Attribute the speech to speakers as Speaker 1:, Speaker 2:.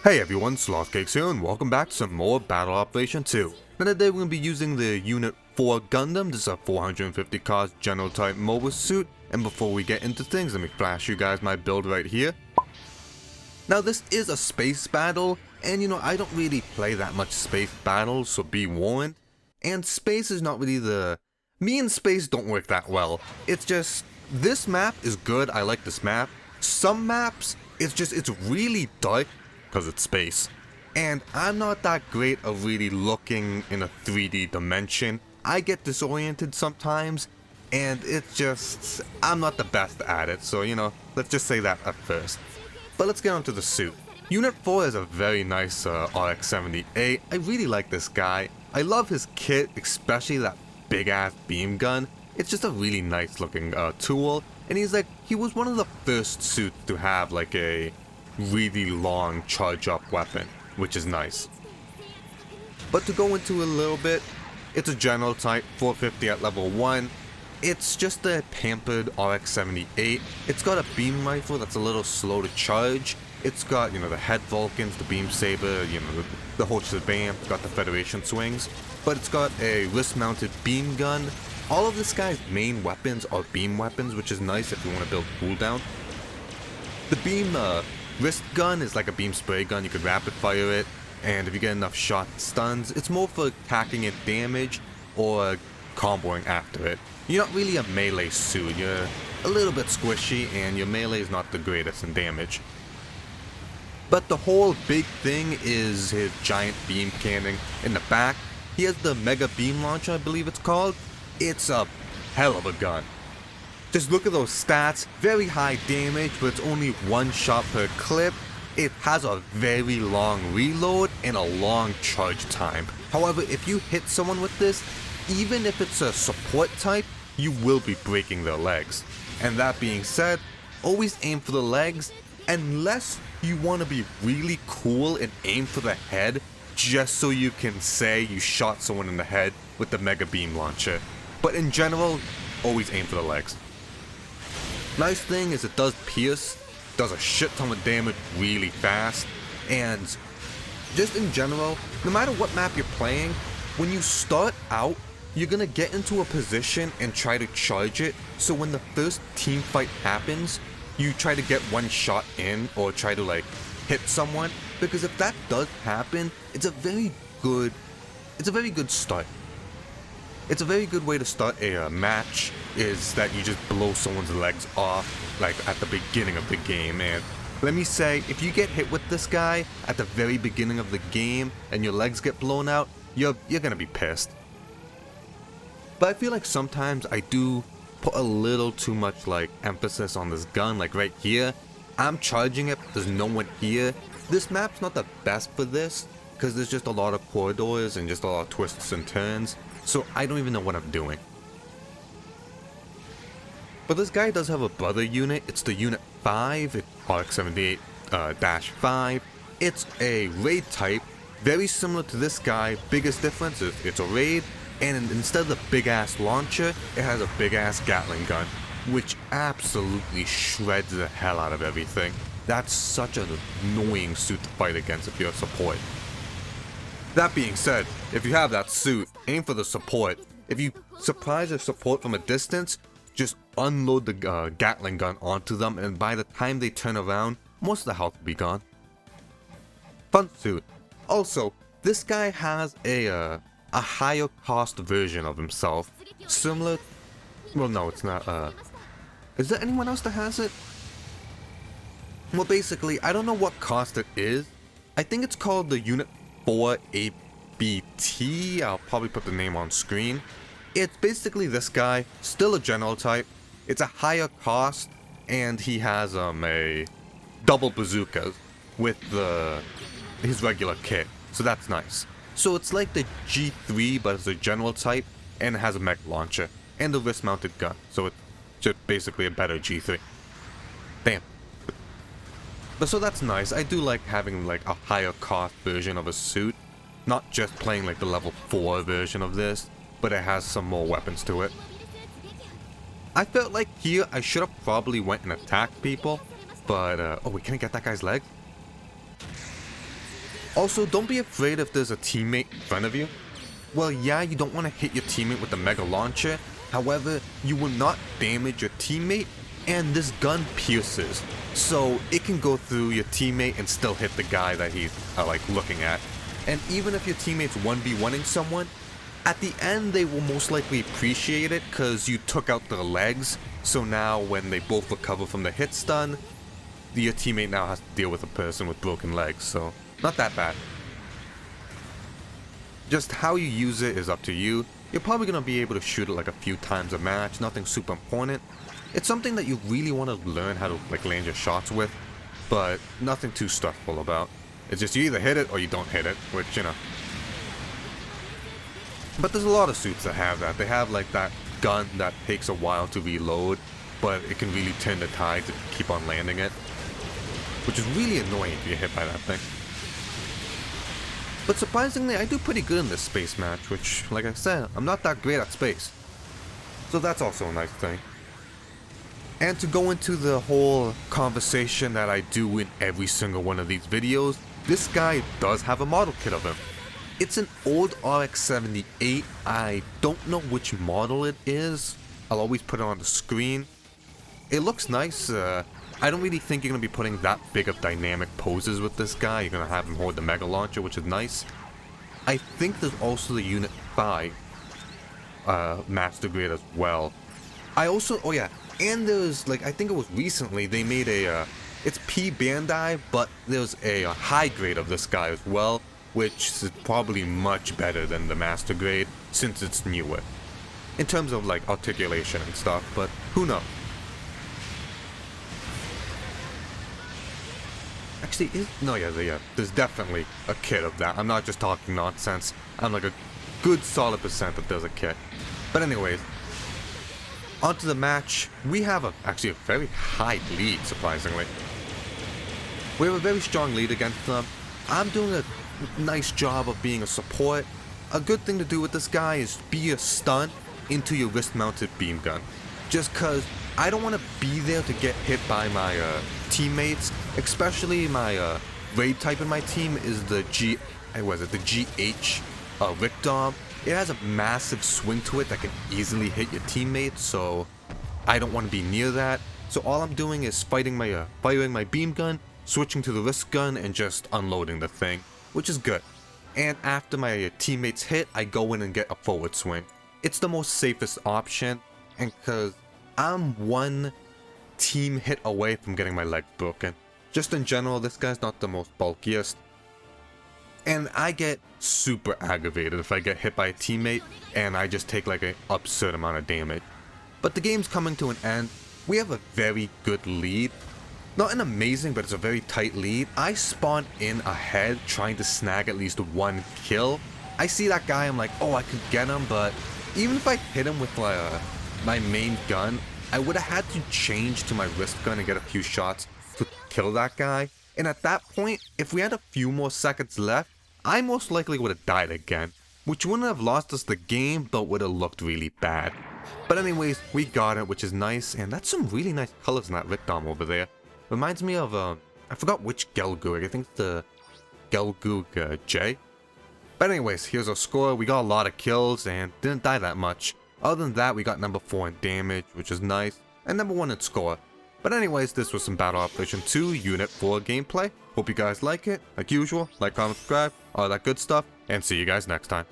Speaker 1: Hey everyone, Slothcakes here and welcome back to some more Battle Operation 2. Now today we're going to be using the Unit 4 Gundam. This is a 450 cost general type mobile suit. And before we get into things, let me flash you guys my build right here. Now this is a space battle, and I don't really play that much space battles, so be warned. And space is not really me and space don't work that well. It's just, this map is good, I like this map. Some maps, it's really dark, because it's space. And I'm not that great of really looking in a 3D dimension. I get disoriented sometimes, and it's just, I'm not the best at it, so let's just say that at first. But let's get on to the suit. Unit 4 is a very nice RX-78. I really like this guy. I love his kit, especially that big ass beam gun. It's just a really nice looking tool, and he was one of the first suits to have like a really long charge up weapon, which is nice. But to go into a little bit, it's a general type, 450 at level 1. It's just a pampered RX-78. It's got a beam rifle that's a little slow to charge. It's got, the head Vulcans, the beam saber, the whole shebang. It's got the Federation swings. But it's got a wrist-mounted beam gun. All of this guy's main weapons are beam weapons, which is nice if you want to build cooldown. The beam wrist gun is like a beam spray gun. You could rapid fire it, and if you get enough shot stuns, it's more for attacking it damage or comboing after it. You're not really a melee suit. You're a little bit squishy, and your melee is not the greatest in damage. But the whole big thing is his giant beam cannon in the back. He has the Mega Beam Launcher, I believe it's called. It's a hell of a gun. Just look at those stats, very high damage, but it's only one shot per clip. It has a very long reload and a long charge time. However, if you hit someone with this, even if it's a support type, you will be breaking their legs. And that being said, always aim for the legs, unless you want to be really cool and aim for the head, just so you can say you shot someone in the head with the Mega Beam Launcher. But in general, always aim for the legs. Nice thing is it does pierce, does a shit ton of damage really fast, and just in general, no matter what map you're playing, when you start out, you're gonna get into a position and try to charge it, so when the first team fight happens, you try to get one shot in or try to hit someone, because if that does happen, it's a very good start. It's a very good way to start a match, is that you just blow someone's legs off, at the beginning of the game. And let me say, if you get hit with this guy at the very beginning of the game and your legs get blown out, you're gonna be pissed. But I feel like sometimes I do put a little too much emphasis on this gun. Right here, I'm charging it, there's no one here. This map's not the best for this, because there's just a lot of corridors and just a lot of twists and turns. So I don't even know what I'm doing. But this guy does have a brother unit. It's the Unit 5, it's RX-78-5. It's a raid type, very similar to this guy. Biggest difference is it's a raid, and instead of the big ass launcher, it has a big ass Gatling gun, which absolutely shreds the hell out of everything. That's such an annoying suit to fight against if you're a support. That being said, if you have that suit, aim for the support. If you surprise a support from a distance, just unload the Gatling gun onto them, and by the time they turn around, most of the health will be gone. Fun suit. Also, this guy has a higher cost version of himself. Similar, well no it's not, is there anyone else that has it? Well basically, I don't know what cost it is. I think it's called the Unit 4 ABT. I'll probably put the name on screen. It's basically this guy, still a general type. It's a higher cost, and he has a double bazookas with his regular kit, so that's nice. So it's like the G3, but it's a general type, and it has a mech launcher and a wrist-mounted gun. So it's just basically a better G3. Damn. But so that's nice. I do like having a higher cost version of a suit. Not just playing the level 4 version of this, but it has some more weapons to it. I felt like here I should have probably went and attacked people, but oh wait, can I get that guy's leg? Also, don't be afraid if there's a teammate in front of you. Well, yeah, you don't want to hit your teammate with the Mega Launcher, however, you will not damage your teammate, and this gun pierces, so it can go through your teammate and still hit the guy that he's like looking at. And even if your teammate's 1v1ing someone, at the end they will most likely appreciate it because you took out their legs, so now when they both recover from the hit stun, your teammate now has to deal with a person with broken legs, so not that bad. Just how you use it is up to you. You're probably going to be able to shoot it like a few times a match, nothing super important. It's something that you really want to learn how to like land your shots with, but nothing too stressful about. It's just you either hit it or you don't hit it, which, you know. But there's a lot of suits that have that. They have like that gun that takes a while to reload, but it can really turn the tides if you keep on landing it, which is really annoying if you get hit by that thing. But surprisingly, I do pretty good in this space match, which, like I said, I'm not that great at space. So that's also a nice thing. And to go into the whole conversation that I do in every single one of these videos, this guy does have a model kit of him. It's an old RX-78, I don't know which model it is. I'll always put it on the screen. It looks nice. I don't really think you're going to be putting that big of dynamic poses with this guy. You're going to have him hold the Mega Launcher, which is nice. I think there's also the Unit 5 Master Grade as well. I also, oh yeah, and there's, like, I think it was recently, they made a, it's P Bandai, but there's a high grade of this guy as well, which is probably much better than the Master Grade, since it's newer. In terms of, like, articulation and stuff, but who knows? Actually, there's definitely a kit of that. I'm not just talking nonsense. I'm like a good solid percent that there's a kit. But anyways, onto the match. We have actually a very high lead, surprisingly. We have a very strong lead against them. I'm doing a nice job of being a support. A good thing to do with this guy is be a stun into your wrist-mounted beam gun. Just cause I don't want to be there to get hit by my teammates, especially my raid type in my team is the GH Rick Dom. It has a massive swing to it that can easily hit your teammates, so I don't want to be near that. So all I'm doing is firing my beam gun, switching to the wrist gun, and just unloading the thing, which is good. And after my teammates hit, I go in and get a forward swing. It's the most safest option, and because I'm one team hit away from getting my leg broken. Just in general, this guy's not the most bulkiest. And I get super aggravated if I get hit by a teammate and I just take like an absurd amount of damage. But the game's coming to an end. We have a very good lead. Not an amazing, but it's a very tight lead. I spawn in ahead trying to snag at least one kill. I see that guy, I'm like, oh, I could get him, but even if I hit him with my main gun, I would have had to change to my wrist gun and get a few shots to kill that guy. And at that point, if we had a few more seconds left, I most likely would have died again, which wouldn't have lost us the game, but would have looked really bad. But anyways, we got it, which is nice, and that's some really nice colors in that Rick Dom over there. Reminds me of, I forgot which Gelgoog, I think it's the Gelgoog J. But anyways, here's our score. We got a lot of kills and didn't die that much. Other than that, we got number 4 in damage, which is nice, and number 1 in score. But anyways, this was some Battle Operation 2 Unit 4 gameplay. Hope you guys like it. Like usual, like, comment, subscribe, all that good stuff, and see you guys next time.